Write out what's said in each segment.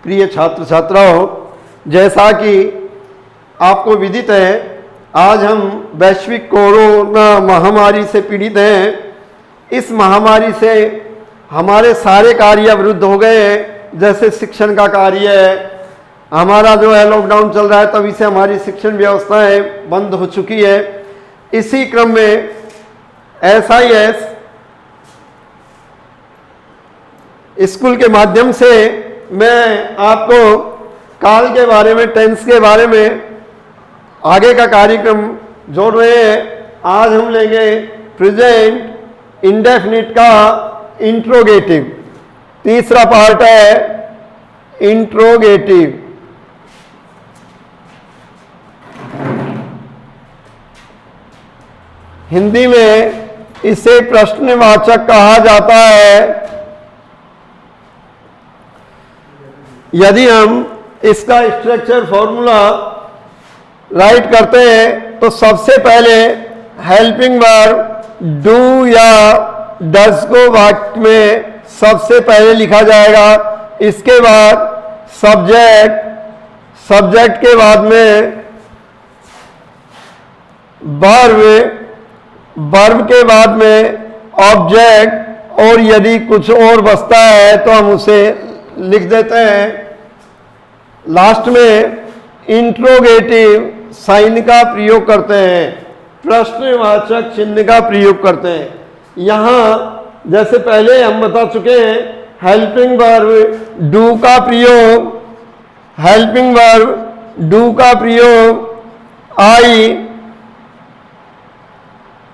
प्रिय छात्र छात्राओं, जैसा कि आपको विदित है, आज हम वैश्विक कोरोना महामारी से पीड़ित हैं। इस महामारी से हमारे सारे कार्य अवरुद्ध हो गए हैं। जैसे शिक्षण का कार्य है, हमारा जो है लॉकडाउन चल रहा है, तभी से हमारी शिक्षण व्यवस्थाएं बंद हो चुकी है। इसी क्रम में SIS स्कूल के माध्यम से मैं आपको काल के बारे में, टेंस के बारे में आगे का कार्यक्रम जोड़ रहे हैं। आज हम लेंगे प्रेजेंट इंडेफिनिट का इंट्रोगेटिव। तीसरा पार्ट है इंट्रोगेटिव। हिंदी में इसे प्रश्नवाचक कहा जाता है। यदि हम इसका स्ट्रक्चर फॉर्मूला राइट करते हैं तो सबसे पहले हेल्पिंग वर्ब डू या डज को वाक्य में सबसे पहले लिखा जाएगा। इसके बाद सब्जेक्ट, सब्जेक्ट के बाद में वर्ब, वर्ब के बाद में ऑब्जेक्ट, और यदि कुछ और बचता है तो हम उसे लिख देते हैं। लास्ट में इंट्रोगेटिव साइन का प्रयोग करते हैं, प्रश्नवाचक चिन्ह का प्रयोग करते हैं। यहाँ जैसे पहले हम बता चुके हैं, हेल्पिंग वर्ब डू का प्रयोग, हेल्पिंग वर्ब डू का प्रयोग I,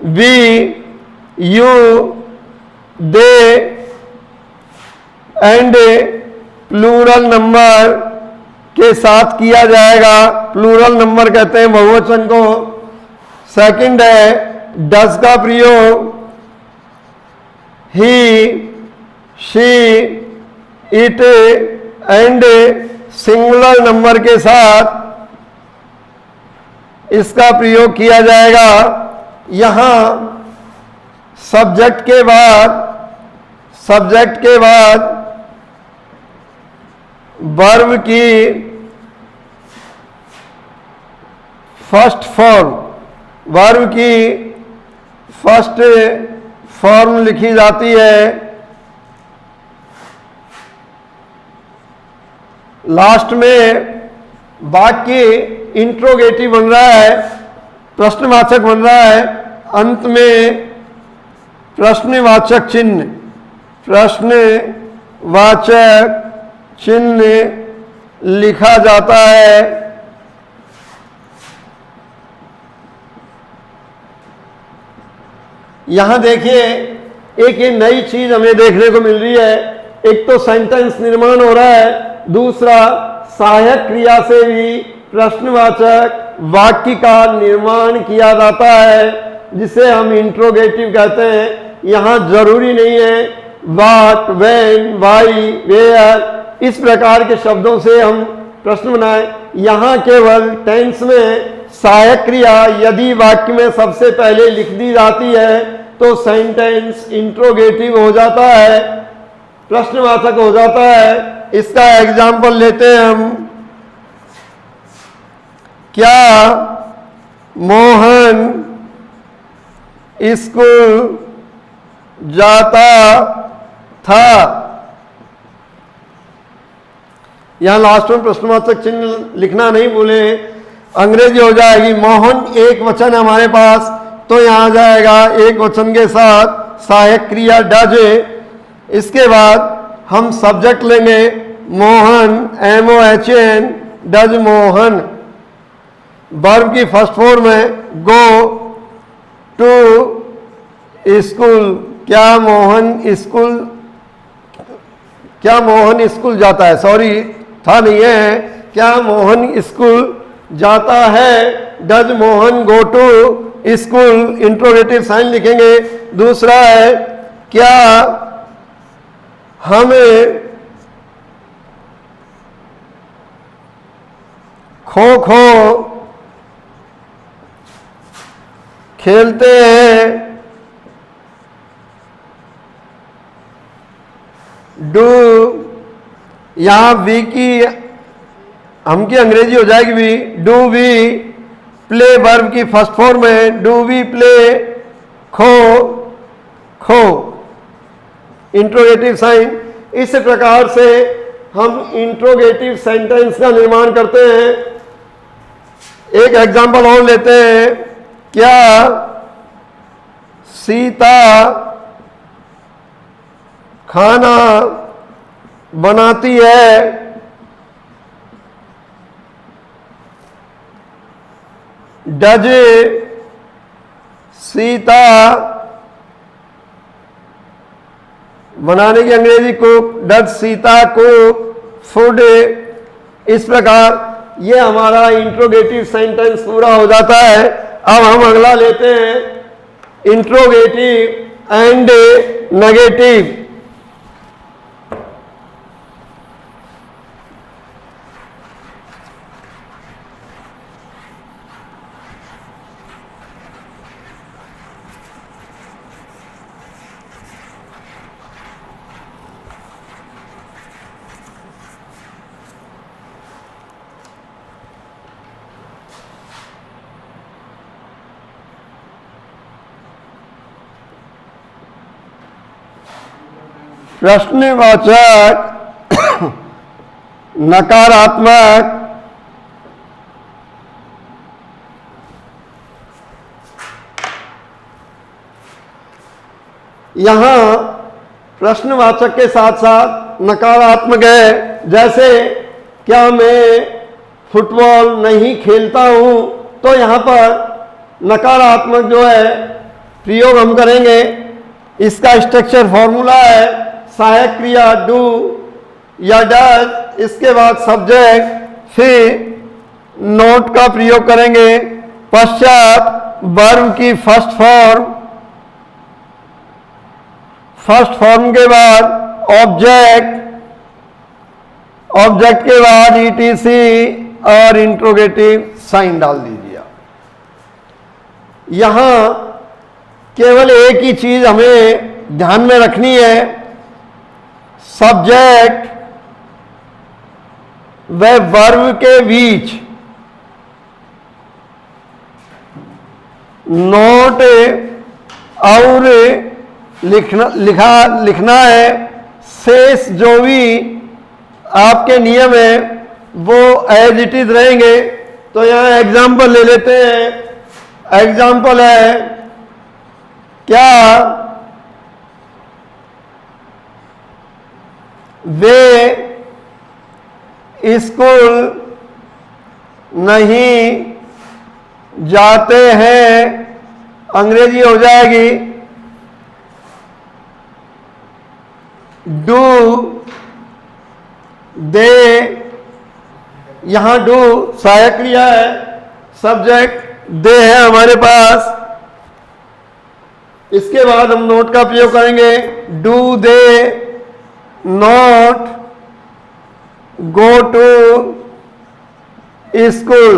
we, you, they and plural number के साथ किया जाएगा। प्लूरल नंबर कहते हैं बहुवचन को। सेकंड है डज का प्रयोग he, she, it and singular number के साथ इसका प्रयोग किया जाएगा। यहाँ सब्जेक्ट के बाद, सब्जेक्ट के बाद वर्ब की फर्स्ट फॉर्म, वर्ब की फर्स्ट फॉर्म लिखी जाती है। लास्ट में वाक्य इंट्रोगेटिव बन रहा है, प्रश्नवाचक बन रहा है। अंत में प्रश्नवाचक चिन्ह, प्रश्नवाचक चिन्ह लिखा जाता है। यहां देखिए, एक ये नई चीज हमें देखने को मिल रही है। एक तो सेंटेंस निर्माण हो रहा है, दूसरा सहायक क्रिया से भी प्रश्नवाचक वाक्य का निर्माण किया जाता है, जिसे हम इंट्रोगेटिव कहते हैं। यहां जरूरी नहीं है व्हाट, व्हेन, व्हाई, वेयर इस प्रकार के शब्दों से हम प्रश्न बनाएं। यहां केवल टेंस में सहायक क्रिया यदि वाक्य में सबसे पहले लिख दी जाती है तो सेंटेंस इंट्रोगेटिव हो जाता है, प्रश्नवाचक हो जाता है। इसका एग्जाम्पल लेते हैं हम। क्या मोहन स्कूल जाता था? यहां लास्ट में प्रश्नवाचक चिन्ह लिखना नहीं भूले, अंग्रेजी हो जाएगी। मोहन एक वचन हमारे पास, तो यहां आ जाएगा एक वचन के साथ सहायक क्रिया डज। इसके बाद हम सब्जेक्ट लेंगे Mohan, MOHN, does Mohan. Verb की फर्स्ट फॉर्म है गो टू स्कूल। क्या मोहन स्कूल, क्या मोहन स्कूल जाता है? सॉरी, था नहीं है। क्या मोहन स्कूल जाता है? Does Mohan go to school? Interrogative sign लिखेंगे। दूसरा है क्या हमें खो खो खेलते हैं? डू यहाँ वी की हम की अंग्रेजी हो जाएगी we. Do we play verb की फर्स्ट फॉर्म है, do we play kho kho, interrogative sign. इस प्रकार से हम इंट्रोगेटिव सेंटेंस का निर्माण करते हैं। एक एग्जांपल और लेते हैं। क्या सीता खाना बनाती है? डज सीता बनाने की अंग्रेजी cook, does Sita cook food. इस प्रकार ये हमारा इंट्रोगेटिव सेंटेंस पूरा हो जाता है। अब हम अगला लेते हैं, इंट्रोगेटिव एंड नेगेटिव। प्रश्नवाचक नकारात्मक यहां प्रश्नवाचक के साथ साथ नकारात्मक है। जैसे क्या मैं फुटबॉल नहीं खेलता हूं, तो यहां पर नकारात्मक जो है प्रयोग हम करेंगे। इसका स्ट्रक्चर फॉर्मूला है सहायक क्रिया डू या डज, इसके बाद सब्जेक्ट, फिर नोट का प्रयोग करेंगे, पश्चात वर्ब की फर्स्ट फॉर्म के बाद ऑब्जेक्ट, ऑब्जेक्ट के बाद ईटीसी और इंट्रोगेटिव साइन डाल दीजिए। यहां केवल एक ही चीज हमें ध्यान में रखनी है, सब्जेक्ट व वर्ब के बीच नोट और लिखना है। शेष जो भी आपके नियम है वो एज इट इज रहेंगे। तो यहां एग्जाम्पल ले लेते हैं। एग्जाम्पल है क्या वे स्कूल नहीं जाते हैं, अंग्रेजी हो जाएगी डू दे। यहां डू सहायक क्रिया है, सब्जेक्ट दे है हमारे पास। इसके बाद हम नोट का प्रयोग करेंगे, do they not go to school.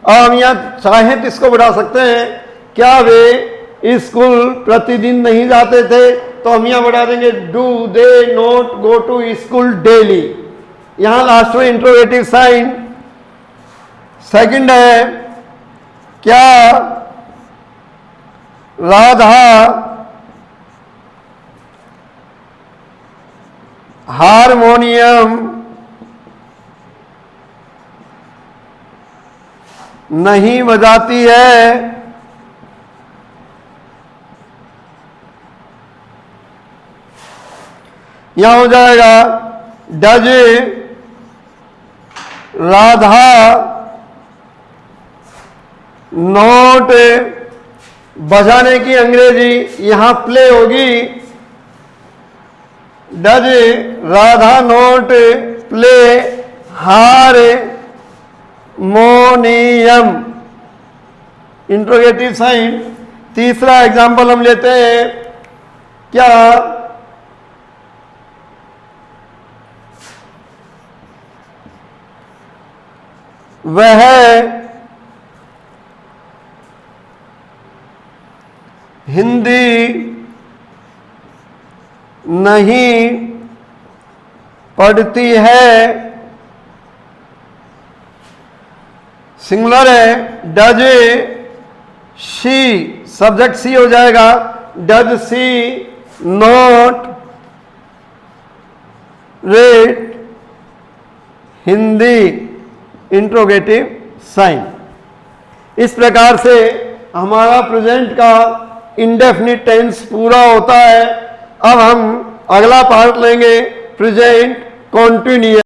और हम यहां चाहें तो इसको बढ़ा सकते हैं, क्या वे स्कूल प्रतिदिन नहीं जाते थे, तो हम यहां बढ़ा देंगे do they not go to school daily. यहां लास्ट में इंट्रोगेटिव साइन। सेकंड है क्या राधा हारमोनियम नहीं बजाती है, यहां हो जाएगा डज राधा नोट, बजाने की अंग्रेजी यहां प्ले होगी, does Radha not play harmonium, interrogative sign. तीसरा एग्जाम्पल हम लेते हैं, क्या वह हिंदी नहीं पढ़ती है, सिंगुलर है, डज शी, सब्जेक्ट सी हो जाएगा, does she not read Hindi, interrogative sign. इस प्रकार से हमारा प्रेजेंट का इंडेफिनिट टेंस पूरा होता है। अब हम अगला पार्ट लेंगे, प्रेजेंट कॉन्टिन्यूअस।